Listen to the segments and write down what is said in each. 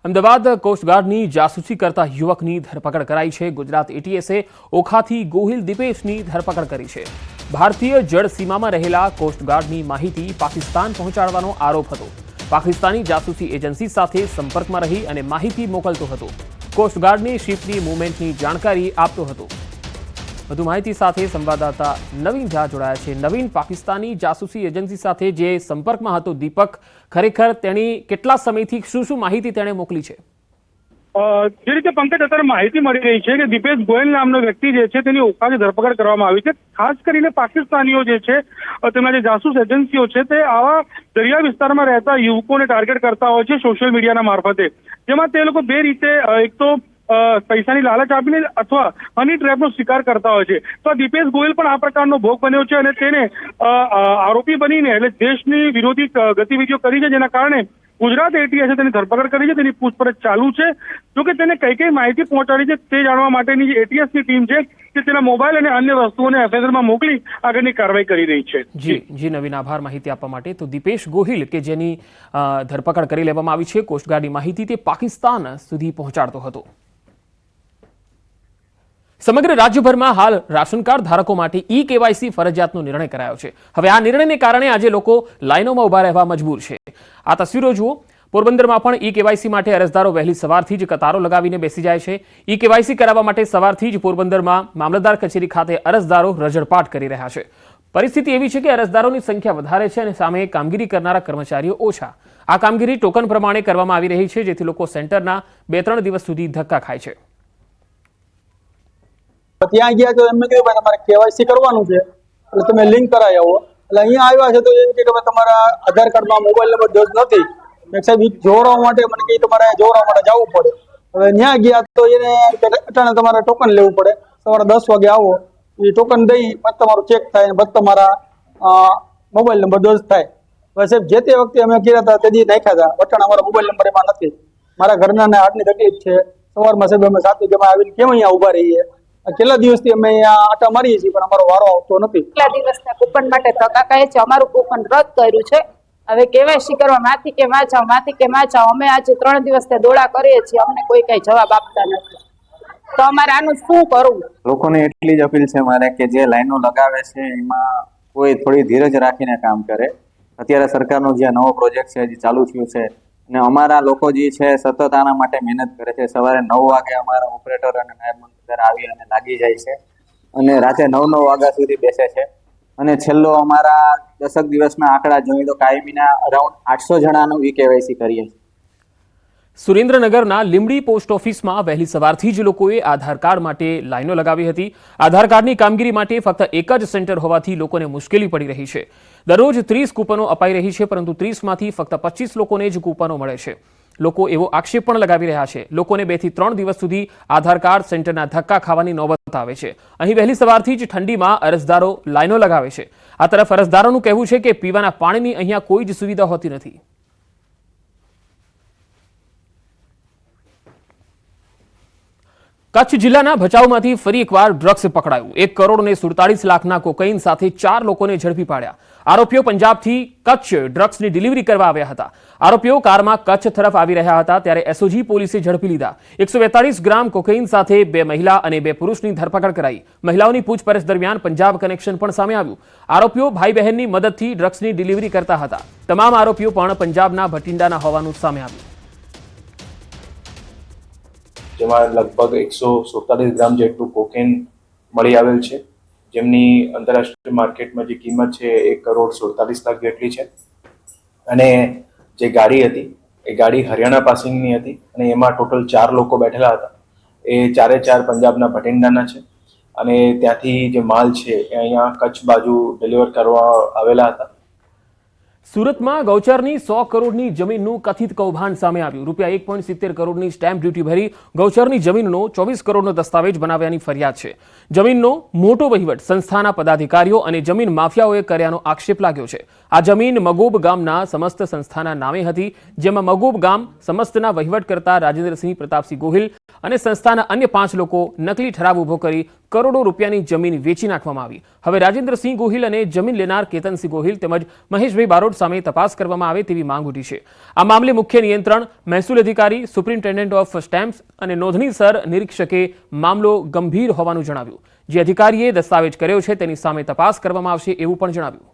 અમદાવાદ કોસ્ટગાર્ડની જાસૂસી કરતા યુવકની ધરપકડ કરાઈ છે। ગુજરાત એટીએસે ઓખાથી ગોહિલ દીપેશની ધરપકડ કરી છે। ભારતીય જળ સીમામાં રહેલા કોસ્ટગાર્ડની માહિતી પાકિસ્તાન પહોંચાડવાનો આરોપ હતો। પાકિસ્તાની જાસૂસી એજન્સી સાથે સંપર્કમાં રહી અને માહિતી મોકલતો હતો। કોસ્ટગાર્ડની શિપની મૂવમેન્ટની જાણકારી આપતો હતો। વધુ માહિતી સાથે સંવાદદાતા નવીન ઝા જોડાયા છે। નવીન, પાકિસ્તાની જાસૂસી એજન્સી સાથે જે સંપર્કમાં હતો દીપક, ખરેખર તેની કેટલા સમયથી શું માહિતી તેણે મોકલી છે? જે રીતે પંકજ અત્યારે માહિતી મળી રહી છે કે દીપેશ ગોયલ નામનો વ્યક્તિ જે છે તેની ઓખાથી ધરપકડ કરવામાં આવી છે। ખાસ કરીને પાકિસ્તાનીઓ જે છે તેમના જે જાસૂસ એજન્સીઓ છે તે આવા દરિયા વિસ્તારમાં રહેતા યુવકોને ટાર્ગેટ કરતા હોય છે સોશિયલ મીડિયાના મારફતે, જેમાં તે લોકો બે રીતે એક તો પૈસાની લાલચ આપીને અથવા હની ટ્રેપનો શિકાર કરતા હોય છે। તો આ દીપેશ ગોયલ પણ આ પ્રકારનો ભોગ બન્યો છે અને તેને આરોપી બનીને એટલે દેશની વિરોધી ગતિવિધિઓ કરી છે, જેના કારણે ગુજરાત એટીએસે તેની ધરપકડ કરી છે। તેની પૂછપરછ ચાલુ છે। જોકે તેને કઈ માહિતી પહોંચાડી છે તે જાણવા માટેની જે એટીએસની ટીમ છે તે તેના મોબાઈલ અને અન્ય વસ્તુઓને એફઆઈઆરમાં મોકલી આગળની કાર્યવાહી કરી રહી છે। જી નવીન, આભાર માહિતી આપવા માટે। તો દીપેશ ગોહિલ કે જેની ધરપકડ કરી લેવામાં આવી છે, કોસ્ટગાર્ડની માહિતી તે પાકિસ્તાન સુધી પહોંચાડતો હતો। સમગ્ર રાજ્યભરમાં હાલ રાશન કાર્ડ ધારકો માટે ઈ-કેવાયસી ફરજિયાતનો નિર્ણય કરાયો છે। હવે આ નિર્ણયને કારણે આજે લોકો લાઇનોમાં ઉભા રહેવા મજબૂર છે। આ તસવીરો જુઓ। પોરબંદરમાં પણ ઈ-કેવાયસી માટે અરજદારો વહેલી સવારથી જ કતારો લગાવીને બેસી જાય છે। ઈ-કેવાયસી કરાવવા માટે સવારથી જ પોરબંદરમાં મામલતદાર કચેરી ખાતે અરજદારો રજળપાટ કરી રહ્યા છે। પરિસ્થિતિ એવી છે કે અરજદારોની સંખ્યા વધારે છે અને સામે કામગીરી કરનારા કર્મચારીઓ ઓછા। આ કામગીરી ટોકન પ્રમાણે કરવામાં આવી રહી છે, જેથી લોકો સેન્ટરના 2-3 દિવસ સુધી ધક્કા ખાય છે। ત્યાં ગયા તો એમને કીધું ભાઈ તમારે કેવાયસી કરવાનું છે એટલે તમે લિંક કરાવી આવો। એટલે અહીંયા આવ્યા છે તો એમ કે તમારા આધાર કાર્ડમાં મોબાઈલ નંબર દર્જ નથી। મેં સાહેબ જોડવા માટે મને કહી તમારે જોડવા માટે જવું પડે। હવે ત્યાં ગયા તો એને અટાણે તમારે ટોકન લેવું પડે। સવારે 10 વાગે આવો, એ ટોકન દઈ પછી તમારું ચેક થાય અને પછી તમારા મોબાઈલ નંબર દર્જ થાય। હવે સાહેબ જે તે વખતે અમે કર્યા હતા તે દી નાખ્યા હતા, અટાણે અમારા મોબાઈલ નંબર એમાં નથી। મારા ઘરના હાર્ટની તકલીફ છે। સવારમાં સાહેબ અમે 7 વાગ્યામાં આવીને કેમ અહીંયા ઉભા રહીએ? કેટલા દિવસથી અમે અહીંયા આટા મારીએ છીએ પણ અમારો વારો આવતો નથી। કેટલા દિવસના કૂપન માટે ધક્કા ખાય છે। અમારું કૂપન રદ કર્યું છે। હવે કેવાયસી કરવા માથી કે માં જાઓ અમે આજે 3 દિવસથી દોડા કરીએ છીએ, અમને કોઈ કઈ જવાબ આપતા નથી। તો અમારે આનું શું કરવું? લોકોને એટલી જ અપીલ છે મારે કે જે લાઈનો લગાવે છે એમાં કોઈ થોડી ધીરજ રાખીને કામ કરે। અત્યારે સરકારનો જે નવો પ્રોજેક્ટ છે જે ચાલુ થયું છે અને અમારા લોકો જે છે સતત આના માટે મહેનત કરે છે। સવારે 9 વાગે અમારા ઓપરેટર અને નાયબ મામલતદાર આવી અને લાગી જાય છે અને રાતે 9 વાગ્યા સુધી બેસે છે અને છેલ્લો અમારા 10 દિવસના આંકડા જોઈએ તો કાયમીના અરાઉન્ડ 800 જણાનું ઈ-કેવાયસી કરીએ છીએ। સુરેન્દ્રનગરના લીંબડી પોસ્ટ ઓફિસમાં વહેલી સવારથી જ લોકોએ આધાર કાર્ડ માટે લાઈનો લગાવી હતી। આધાર કાર્ડની કામગીરી માટે ફક્ત એક જ સેન્ટર હોવાથી લોકોને મુશ્કેલી પડી રહી છે। દરરોજ 30 કૂપનો અપાઈ રહી છે, પરંતુ 30માંથી ફક્ત 25 લોકોને જ કૂપનો મળે છે। લોકો એવો આક્ષેપ પણ લગાવી રહ્યા છે। લોકોને 2 થી 3 દિવસ સુધી આધાર કાર્ડ સેન્ટરના ધક્કા ખાવાની નોબત આવે છે। અહીં વહેલી સવારથી જ ઠંડીમાં અરજદારો લાઈનો લગાવે છે। આ તરફ અરજદારોનું કહેવું છે કે પીવાના પાણીની અહીંયા કોઈ જ સુવિધા હોતી નથી। કચ્છ જિલ્લાના ભચાઉમાંથી ફરી એકવાર ડ્રગ્સ પકડાયું। 1 કરોડ અને 47 લાખના કોકાઈન સાથે 4 લોકોને ઝડપી પાડ્યા। આરોપીઓ પંજાબથી કચ્છ ડ્રગ્સની ડિલિવરી કરવા આવ્યા હતા। આરોપીઓ કારમાં કચ્છ તરફ આવી રહ્યા હતા ત્યારે એસઓજી પોલીસે ઝડપી લીધા। 142 ગ્રામ કોકાઈન સાથે 2 મહિલા અને 2 પુરુષની ધરપકડ કરાઈ। મહિલાઓની પૂછપરછ દરમિયાન પંજાબ કનેક્શન પણ સામે આવ્યું। આરોપીઓ ભાઈ બહેનની મદદથી ડ્રગ્સની ડિલિવરી કરતા હતા। તમામ આરોપીઓ પણ પંજાબના ભટિંડાના હોવાનું સામે આવ્યું। જેમાં લગભગ 147 ગ્રામ જેટલું કોકેન મળી આવેલ છે, જેમની આંતરરાષ્ટ્રીય માર્કેટમાં જે કિંમત છે 1 કરોડ 47 લાખ જેટલી છે। અને જે ગાડી હતી એ ગાડી હરિયાણા પાસિંગની હતી અને એમાં ટોટલ 4 લોકો બેઠેલા હતા। એ 4 પંજાબના ભટિંડાના છે અને ત્યાંથી જે માલ છે એ અહીંયા કચ્છ બાજુ ડિલિવર કરવા આવેલા હતા। સુરતમાં ગૌચરની 100 કરોડની જમીનનું કથિત કૌભાંડ સામે આવ્યું। રૂપિયા 1.70 કરોડની સ્ટેમ્પ ડ્યુટી ભરી ગૌચરની જમીનનો 24 કરોડનો દસ્તાવેજ બનાવ્યાની ફરિયાદ છે। જમીનનો મોટો વહીવટ સંસ્થાના પદાધિકારીઓ અને જમીન માફિયાઓએ કર્યાનો આક્ષેપ લાગ્યો છે। આ જમીન મગોબ ગામના સમસ્ત સંસ્થાના નામે હતી, જેમાં મગોબ ગામ સમસ્તના વહીવટ કરતા રાજેન્દ્રસિંહ પ્રતાપસિંહ ગોહિલ અને સંસ્થાના અન્ય 5 લોકો નકલી ઠરાવ ઉભો કરી કરોડો રૂપિયાની જમીન વેચી નાખવામાં આવી. હવે રાજેન્દ્રસિંહ ગોહિલ અને જમીન લેનાર કેતનસિંહ ગોહિલ તેમજ મહેશભાઈ બારોટ સામે તપાસ કરવામાં આવે તેવી માંગ ઉઠી છે. આ મામલે મુખ્ય નિયંત્રણ મહેસૂલ અધિકારી, સુપ્રિન્ટેન્ડન્ટ ઓફ સ્ટેમ્પ્સ અને નોંધણીસર નિરીક્ષકે મામલો ગંભીર હોવાનું જણાવ્યું. જે અધિકારીએ દસ્તાવેજ કર્યો છે તેની સામે તપાસ કરવામાં આવશે એવું પણ જણાવ્યું.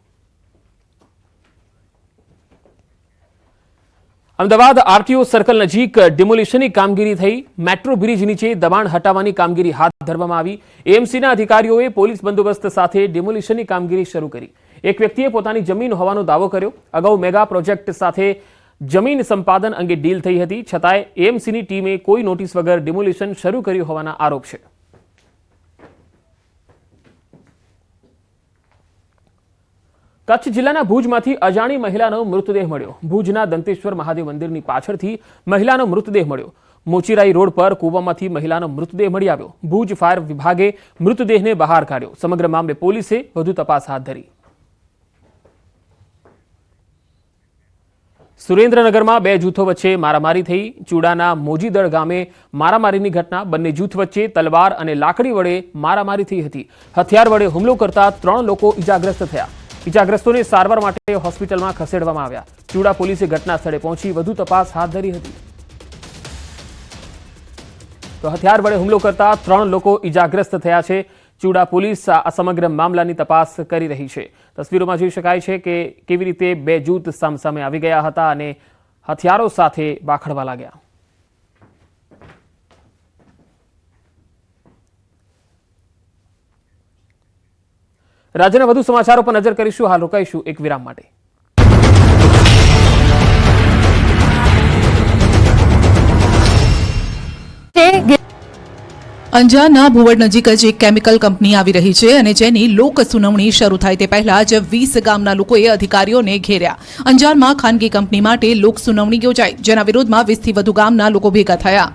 અમદાવાદ આરટીઓ સર્કલ નજીક ડિમોલિશનની કામગીરી થઈ. મેટ્રો બ્રિજ નીચે દબાણ હટાવવાની કામગીરી હાથ ધરવામાં આવી. એએમસીના અધિકારીઓએ પોલીસ બંદોબસ્ત સાથે ડિમોલિશનની કામગીરી શરૂ કરી. એક વ્યક્તિએ પોતાની જમીન હોવાનો દાવો કર્યો. અગાઉ મેગા પ્રોજેક્ટ સાથે જમીન સંપાદન અંગે ડીલ થઈ હતી, છતાંય એએમસીની ટીમે કોઈ નોટિસ વગર ડિમોલિશન શરૂ કર્યું હોવાના આરોપ છે. કચ્છ જિલ્લાના ભુજમાંથી અજાણી મહિલાનો મૃતદેહ મળ્યો. ભુજના દંતેશ્વર મહાદેવ મંદિરની પાછળથી મહિલાનો મૃતદેહ મળ્યો. મોચીરાઈ રોડ પર કૂવામાંથી મહિલાનો મૃતદેહ મળી આવ્યો. ભુજ ફાયર વિભાગે મૃતદેહને બહાર કાઢ્યો. સમગ્ર મામલે પોલીસે વધુ તપાસ હાથ ધરી. સુરેન્દ્રનગરમાં 2 જૂથો વચ્ચે મારામારી થઈ. ચૂડાના મોજીદળ ગામે મારામારીની ઘટના. બંને જૂથ વચ્ચે તલવાર અને લાકડી વડે મારામારી થઈ હતી. હથિયાર વડે હુમલો કરતા 3 લોકો ઇજાગ્રસ્ત થયા. ઇજાગ્રસ્તોને સારવાર માટે હોસ્પિટલમાં ખસેડવામાં આવ્યા. ચૂડા પોલીસે ઘટના સ્થળે પહોંચી વધુ તપાસ હાથ ધરી હતી. તો હથિયાર વડે હુમલો કરતા 3 લોકો ઇજાગ્રસ્ત થયા છે. ચૂડા પોલીસ આ સમગ્ર મામલાની તપાસ કરી રહી છે. તસવીરોમાં જોઈ શકાય છે કે કેવી રીતે 2 જૂથ સામસામે આવી ગયા હતા અને હથિયારો સાથે બાખડવા લાગ્યા. રાજ્યના વધુ સમાચારો પર નજર કરીશું. હાલ રોકાઈશું એક વિરામ માટે. અંજારના ભુવડ નજીક જ એક કેમિકલ કંપની આવી રહી છે અને જેની લોક સુનાવણી શરૂ થાય તે પહેલા જ 20 ગામના લોકોએ અધિકારીઓને ઘેર્યા. અંજારમાં ખાનગી કંપની માટે લોક સુનાવણી યોજાઈ, જેના વિરોધમાં 20 થી વધુ ગામના લોકો ભેગા થયા.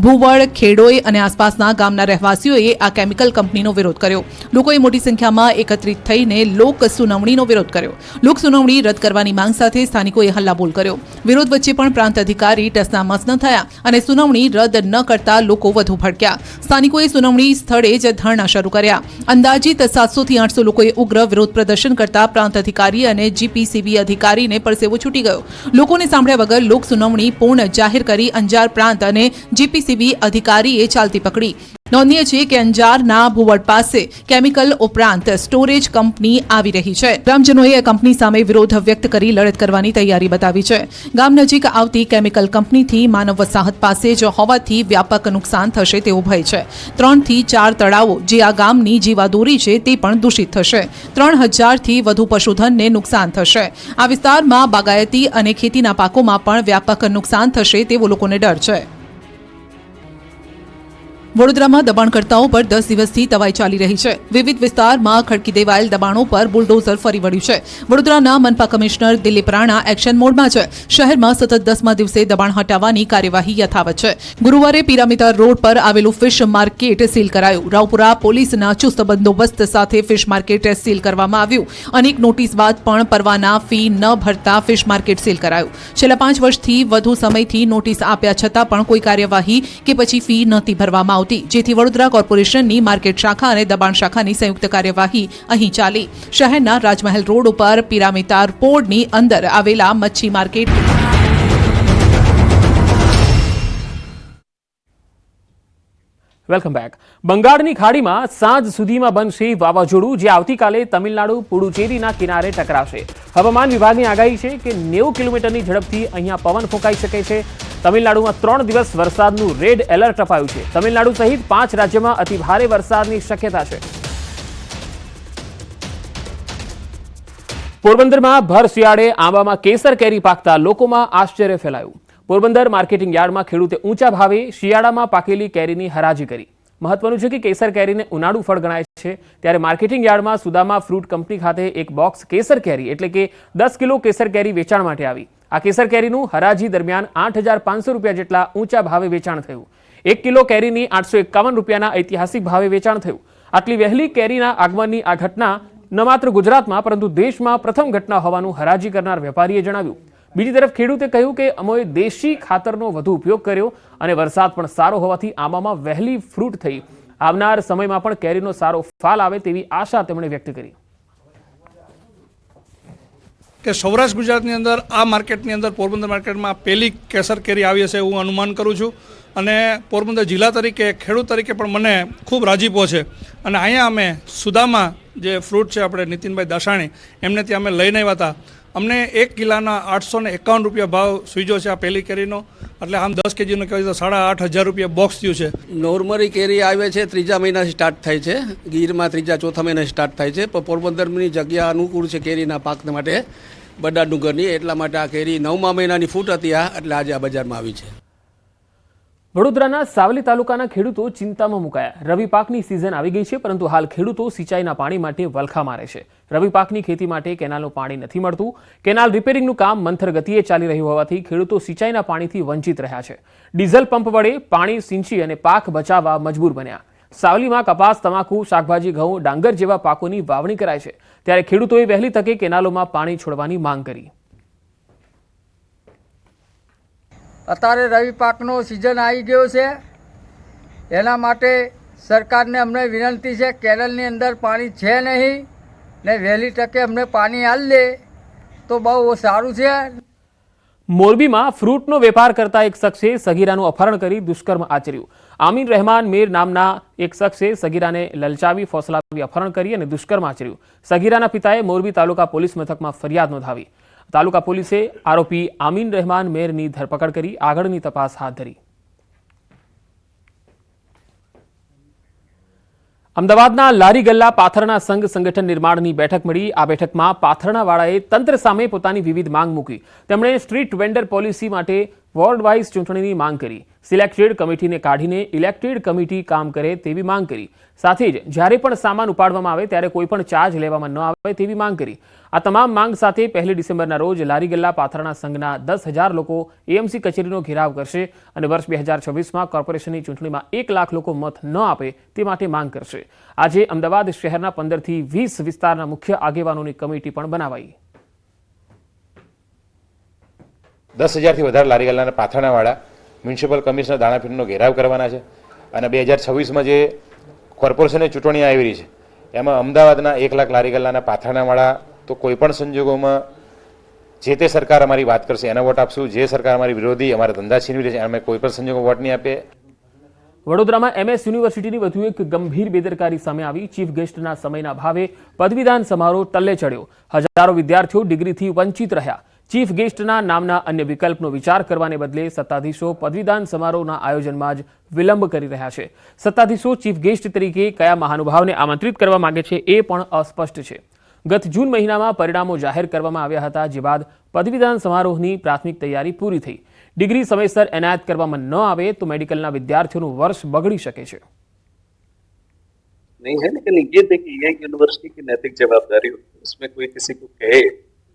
ભુવડ, ખેડોઈ અને આસપાસના ગામના રહેવાસીઓએ આ કેમિકલ કંપનીનો વિરોધ કર્યો. લોકોએ મોટી સંખ્યામાં એકત્રિત થઈને લોક સુનાવણીનો વિરોધ કર્યો. લોક સુનાવણી રદ કરવાની માંગ સાથે સ્થાનિકોએ હલ્લાબોલ કર્યો. વિરોધ વચ્ચે પણ પ્રાંત અધિકારી ટસનામસ ન થયા અને સુનાવણી રદ ન કરતા લોકો વધુ ભડક્યા. સ્થાનિકોએ સુનાવણી સ્થળે જ ધરણા શરૂ કર્યા. અંદાજિત 700 થી 800 લોકોએ ઉગ્ર વિરોધ પ્રદર્શન કરતા પ્રાંત અધિકારી અને જીપીસીબી અધિકારીને પરસેવો છૂટી ગયો. લોકોને સાંભળ્યા વગર લોક સુનાવણી પૂર્ણ જાહેર કરી અંજાર પ્રાંત અને જીપીસીબી અધિકારીએ ચાલતી પકડી. નોંધનીય છે કે અંજારના ભુવડ પાસે કેમિકલ ઉપરાંત સ્ટોરેજ કંપની આવી રહી છે. ગ્રામજનોએ આ કંપની સામે વિરોધ વ્યક્ત કરી લડત કરવાની તૈયારી બતાવી છે. ગામ નજીક આવતી કેમિકલ કંપનીથી માનવ વસાહત પાસે જ હોવાથી વ્યાપક નુકસાન થશે તેવો ભય છે. 3 થી 4 તળાવો જે આ ગામની જીવાદોરી છે તે પણ દૂષિત થશે. 3000 થી વધુ પશુધનને નુકસાન થશે. આ વિસ્તારમાં બાગાયતી અને ખેતીના પાકોમાં પણ વ્યાપક નુકસાન થશે તેવો લોકોને ડર છે. વડોદરામાં દબાણકર્તાઓ પર 10 દિવસથી તવાઈ ચાલી રહી છે. વિવિધ વિસ્તારમાં ખડકી દેવાયેલ દબાણો પર બુલડોઝર ફરી વળ્યું છે. વડોદરાના મનપા કમિશનર દિલીપ રાણા એક્શન મોડમાં છે. શહેરમાં સતત 10મા દિવસે દબાણ હટાવવાની કાર્યવાહી યથાવત છે. ગુરુવારે પિરામિતા રોડ પર આવેલું ફિશ માર્કેટ સીલ કરાયું. રાવપુરા પોલીસના ચુસ્ત બંદોબસ્ત સાથે ફિશ માર્કેટ સીલ કરવામાં આવ્યું. અનેક નોટિસ બાદ પણ પરવાના ફી ન ભરતા ફિશ માર્કેટ સીલ કરાયું. છેલ્લા 5 વર્ષથી વધુ સમયથી નોટિસ આપ્યા છતાં પણ કોઈ કાર્યવાહી કે પછી ફી નહોતી ભરવામાં આવતી, જેથી વડોદરા કોર્પોરેશનની માર્કેટ શાખા અને દબાણ શાખાની સંયુક્ત કાર્યવાહી અહીં ચાલી. શહેરના રાજમહેલ રોડ ઉપર પિરામિતા પોળની અંદર આવેલા મચ્છી માર્કેટ વેલકમ બેક. બંગાળની ખાડીમાં સાંજ સુધીમાં બનશે વાવાઝોડું, જે આવતીકાલે તમિલનાડુ પુડુચેરીના કિનારે ટકરાશે. હવામાન વિભાગની આગાહી છે કે 90 કિલોમીટરની ઝડપથી અહીંયા પવન ફૂંકાઈ શકે છે. તમિલનાડુમાં 3 દિવસ વરસાદનું રેડ એલર્ટ અપાયું છે. તમિલનાડુ સહિત 5 રાજ્યોમાં અતિભારે વરસાદની શક્યતા છે. પોરબંદરમાં ભર શિયાળે આંબામાં કેસર કેરી પાકતા લોકોમાં આશ્ચર્ય ફેલાયું. પોરબંદર માર્કેટિંગ યાર્ડમાં ખેડૂતે ઊંચા ભાવે શિયાળામાં પાકેલી કેરીની હરાજી કરી. મહત્વનું છે કે કેસર કેરીને ઉનાળુ ફળ ગણાય છે, ત્યારે માર્કેટિંગ યાર્ડમાં સુદામા ફ્રૂટ કંપની ખાતે એક બોક્સ કેસર કેરી એટલે કે 10 કિલો કેસર કેરી વેચાણ માટે આવી. આ કેસર કેરીનું હરાજી દરમિયાન 8,500 રૂપિયા જેટલા ઊંચા ભાવે વેચાણ થયું. 1 કિલો કેરીની 851 રૂપિયાના ઐતિહાસિક ભાવે વેચાણ થયું. આટલી વહેલી કેરીના આગમનની આ ઘટના ન માત્ર ગુજરાતમાં પરંતુ દેશમાં પ્રથમ ઘટના હોવાનું હરાજી કરનાર વેપારીએ જણાવ્યું. બીજી તરફ ખેડૂતે કહ્યું કે અમોએ દેશી ખાતરનો વધુ ઉપયોગ કર્યો અને વરસાદ પણ સારો હોવાથી આંબામાં વહેલી ફ્રૂટ થઈ. આવનાર સમયમાં પણ કેરીનો સારો ફાલ આવે તેવી આશા તેમણે વ્યક્ત કરી. કે સૌરાષ્ટ્ર ગુજરાતની અંદર આ માર્કેટની અંદર પોરબંદર માર્કેટમાં પહેલી કેસર કેરી આવી હશે એવું અનુમાન કરું છું. અને પોરબંદર જિલ્લા તરીકે ખેડૂત તરીકે પણ મને ખૂબ રાજીપો છે. અને અહીંયા અમે સુદામા જે ફ્રૂટ છે આપણે નીતિનભાઈ દાસાણી એમને ત્યાં અમે લઈને આવ્યા હતા. અમને 1 કિલોના 851 રૂપિયા ભાવ સૂજ્યો છે આ પહેલી કેરીનો. એટલે આમ 10 કેજીનો કહેવાય તો 8,500 રૂપિયા બોક્સ થયું છે. નોર્મલી કેરી આવે છે 3જા મહિનાથી સ્ટાર્ટ થાય છે. ગીરમાં 3જા 4થા મહિનાથી સ્ટાર્ટ થાય છે. પણ પોરબંદરની જગ્યા અનુકૂળ છે કેરીના પાક માટે બડા ડુંગરની. એટલા માટે આ કેરી 9મા મહિનાની ફૂટ હતી એટલે આજે આ બજારમાં આવી છે. વડોદરાના સાવલી તાલુકાના ખેડૂતો ચિંતામાં મુકાયા. રવિ પાકની સિઝન આવી ગઈ છે પરંતુ હાલ ખેડૂતો સિંચાઈના પાણી માટે વલખા મારે છે. રવિ પાકની ખેતી માટે કેનાલનું પાણી નથી મળતું. કેનાલ રિપેરિંગનું કામ મંથર ગતિએ ચાલી રહ્યું હોવાથી ખેડૂતો સિંચાઈના પાણીથી વંચિત રહ્યા છે. ડીઝલ પંપ વડે પાણી સિંચી અને પાક બચાવવા મજબૂર બન્યા. સાવલીમાં કપાસ, તમાકુ, શાકભાજી, ઘઉં, ડાંગર જેવા પાકોની વાવણી કરાય છે. ત્યારે ખેડૂતોએ વહેલી તકે કેનાલોમાં પાણી છોડવાની માંગ કરી. અત્યારે રવિ પાકનો સિઝન આવી ગયો છે. એના માટે સરકારને અમને વિનંતી છે, કેનાલની અંદર પાણી છે નહીં ને વહેલી તકે અમને પાણી આપી દે તો બહુ સારું છે. મોરબીમાં ફ્રૂટનો વેપાર કરતા એક શખ્સે સગીરાનું અપહરણ કરી દુષ્કર્મ આચર્યું. આમીન રહેમાન મેર નામના એક શખ્સે સગીરાને લલચાવી ફોસલાવી અપહરણ કરી અને દુષ્કર્મ આચર્યું. સગીરાના પિતાએ મોરબી તાલુકા પોલીસ મથકમાં ફરિયાદ નોંધાવી. તાલુકા પોલીસે આરોપી આમીન રહેમાન મેરની ધરપકડ કરી આગળની તપાસ હાથ ધરી. અમદાવાદના લારી ગલ્લા પાથરણા સંઘ સંગઠન નિર્માણની બેઠક મળી. આ બેઠકમાં પાથરણાવાળાએ તંત્ર સામે પોતાની વિવિધ માંગ મૂકી. તેમણે સ્ટ્રીટ વેન્ડર પોલિસી માટે વોર્ડ વાઇઝ ચૂંટણીની માંગ કરી. સિલેક્ટેડ કમિટીને કાઢીને ઇલેક્ટેડ કમિટી કામ કરે તેવી માંગ કરી. સાથે જ જ્યારે પણ સામાન ઉપાડવામાં આવે ત્યારે કોઈ પણ ચાર્જ લેવામાં ન આવે તેવી માંગ કરી. આ તમામ માંગ સાથે 1 ડિસેમ્બરના રોજ લારી ગલ્લા પાથરણા સંઘના 10,000 લોકો એએમસી કચેરીનો ઘેરાવ કરશે અને વર્ષ 2026માં કોર્પોરેશનની ચૂંટણીમાં 1 લાખ લોકો મત ન આપે તે માટે માંગ કરશે. આજે અમદાવાદ શહેરના 15 થી 20 વિસ્તારના મુખ્ય આગેવાનોની કમિટી પણ બનાવાઈ. 10,000થી વધારે લારી ગલ્લાના પાથરણાવાળા મ્યુનિસિપલ કમિશનર દાણાપીરનો ઘેરાવ કરવાના છે. અને 2026માં જે કોર્પોરેશનની ચૂંટણી આવી રહી છે એમાં અમદાવાદના 1 લાખ લારી ગલ્લાના પાથરણાવાળા તો કોઈપણ સંજોગોમાં જે તે સરકાર અમારી વાત કરશે એને વોટ આપશું. જે સરકાર અમારી વિરોધી અમારા ધંધા છીનવી રહી છે અમે કોઈપણ સંજોગોમાં વોટ નહીં આપીએ. વડોદરામાં MS યુનિવર્સિટીની વધુ એક ગંભીર બેદરકારી સામે આવી. ચીફ ગેસ્ટના સમયના ભાવે પદવીદાન સમારોહ ટલ્લે ચડ્યો. હજારો વિદ્યાર્થીઓ ડિગ્રીથી વંચિત રહ્યા. ચીફ ગેસ્ટના નામના અન્ય વિકલ્પનો વિચાર કરવાને બદલે સત્તાધીશો પદવીદાન સમારોહના આયોજનમાં જ વિલંબ કરી રહ્યા છે. સત્તાધીશો ચીફ ગેસ્ટ તરીકે કયા મહાનુભાવને આમંત્રિત કરવા માંગે છે એ પણ અસ્પષ્ટ છે. ગત જૂન મહિનામાં પરિણામો જાહેર કરવામાં આવ્યા હતા, જે બાદ પદવીદાન સમારોહની પ્રાથમિક તૈયારી પૂરી થઈ. ડિગ્રી સમયસર એનાયત કરવામાં ન આવે તો મેડિકલના વિદ્યાર્થીઓનું વર્ષ બગડી શકે છે. नहीं है, लेकिन ये देखिए ये यूनिवर्सिटी की नैतिक जवाबदारी होती है. उसमें कोई किसी को कहे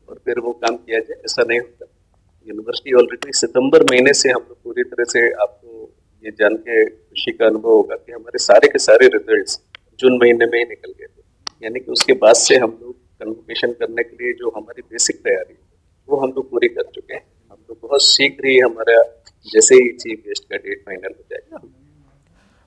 और फिर वो काम किया जाए, ऐसा नहीं होता. यूनिवर्सिटी ऑलरेडी सितंबर महीने से हम लोग पूरी तरह से, आपको ये जान के खुशी का अनुभव होगा कि हमारे सारे के सारे रिजल्ट्स जून महीने में ही निकल गए थे. यानी कि उसके बाद से हम लोग कन्वोकेशन करने के लिए जो हमारी बेसिक तैयारी वो हम लोग पूरी कर चुके हैं. हम लोग बहुत शीघ्र ही हमारा जैसे ही चीफ गेस्ट का डेट फाइनल हो जाएगा.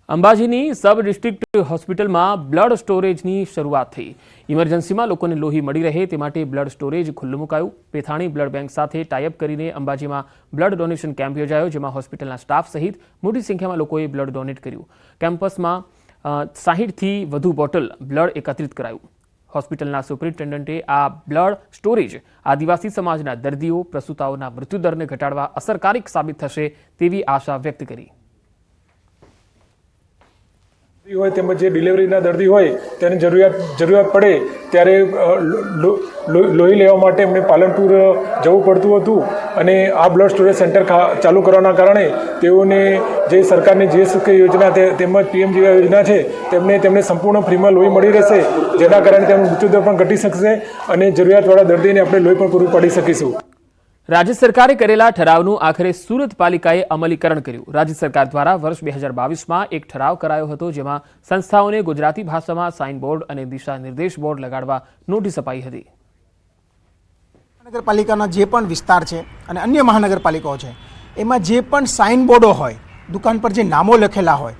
અંબાજીની સબ ડિસ્ટ્રિક્ટ હોસ્પિટલમાં બ્લડ સ્ટોરેજની શરૂઆત થઈ. ઇમરજન્સીમાં લોકોને લોહી મળી રહે તે માટે બ્લડ સ્ટોરેજ ખુલ્લું મુકાયું. પેથાણી બ્લડ બેંક સાથે ટાઈઅપ કરીને અંબાજીમાં બ્લડ ડોનેશન કેમ્પ યોજાયો, જેમાં હોસ્પિટલના સ્ટાફ સહિત મોટી સંખ્યામાં લોકોએ બ્લડ ડોનેટ કર્યું. કેમ્પસમાં 60થી વધુ બોટલ બ્લડ એકત્રિત કરાયું. હોસ્પિટલના સુપરિન્ટેન્ડન્ટે આ બ્લડ સ્ટોરેજ આદિવાસી સમાજના દર્દીઓ, પ્રસૂતાઓના મૃત્યુદરને ઘટાડવા અસરકારક સાબિત થશે તેવી આશા વ્યક્ત કરી. હોય તેમજ જે ડિલિવરીના દર્દી હોય તેને જરૂરિયાત પડે ત્યારે લોહી લેવા માટે એમને પાલનપુર જવું પડતું હતું. અને આ બ્લડ સ્ટોરેજ સેન્ટર ચાલુ કરવાના કારણે તેઓને જે સરકારની જે યોજના તેમજ PM જેવી યોજના છે તેમને સંપૂર્ણ ફ્રીમાં લોહી મળી રહેશે, જેના કારણે તેમનું મૃત્યુદર પણ ઘટી શકશે અને જરૂરિયાતવાળા દર્દીને આપણે લોહી પણ પૂરું પાડી શકીશું. રાજ્ય સરકારે કરેલા ઠરાવનું આખરે સુરત પાલિકાએ અમલીકરણ કર્યું. રાજ્ય સરકાર દ્વારા વર્ષ 2022માં એક ઠરાવ કરાયો હતો, જેમાં સંસ્થાઓને ગુજરાતી ભાષામાં સાઇન બોર્ડ અને દિશા નિર્દેશ બોર્ડ લગાડવા નોટિસ અપાઈ હતી. મહાનગરપાલિકાના જે પણ વિસ્તાર છે અને અન્ય મહાનગરપાલિકાઓ છે એમાં જે પણ સાઇન બોર્ડો હોય, દુકાન પર જે નામો લખેલા હોય,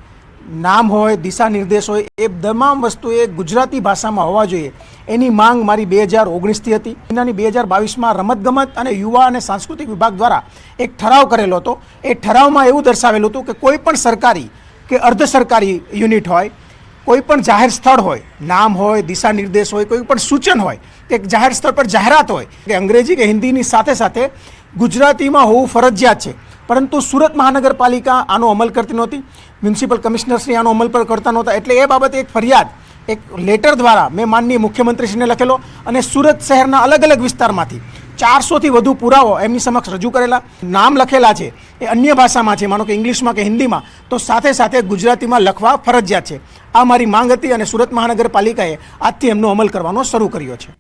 નામ હોય, દિશા નિર્દેશ હોય, એ તમામ વસ્તુ એ ગુજરાતી ભાષામાં હોવા જોઈએ. એની માંગ મારી 2019થી હતી. મહિનાની 2022માં રમતગમત અને યુવા અને સાંસ્કૃતિક વિભાગ દ્વારા એક ઠરાવ કરેલો હતો. એ ઠરાવમાં એવું દર્શાવેલું હતું કે કોઈ પણ સરકારી કે અર્ધ સરકારી યુનિટ હોય, કોઈ પણ જાહેર સ્થળ હોય, નામ હોય, દિશા નિર્દેશ હોય, કોઈ પણ સૂચન હોય, કે જાહેર સ્થળ પર જાહેરાત હોય કે અંગ્રેજી કે હિન્દીની સાથે સાથે ગુજરાતીમાં હોવું ફરજિયાત છે. પરંતુ સુરત મહાનગરપાલિકા આનો અમલ કરતી નહોતી. મ્યુનિસિપલ કમિશનરશ્રી આનો અમલ પર કરતા નહોતા. એટલે એ બાબતે એક ફરિયાદ એક લેટર દ્વારા મેં માનનીય મુખ્યમંત્રીશ્રીને લખેલો અને સુરત શહેરના અલગ અલગ વિસ્તારમાંથી 400થી વધુ પુરાવો એમની સમક્ષ રજૂ કરેલા. નામ લખેલા છે એ અન્ય ભાષામાં છે, માનો કે ઇંગ્લિશમાં કે હિન્દીમાં, તો સાથે સાથે ગુજરાતીમાં લખવા ફરજિયાત છે. આ મારી માંગ હતી અને સુરત મહાનગરપાલિકાએ આજથી એમનો અમલ કરવાનો શરૂ કર્યો છે.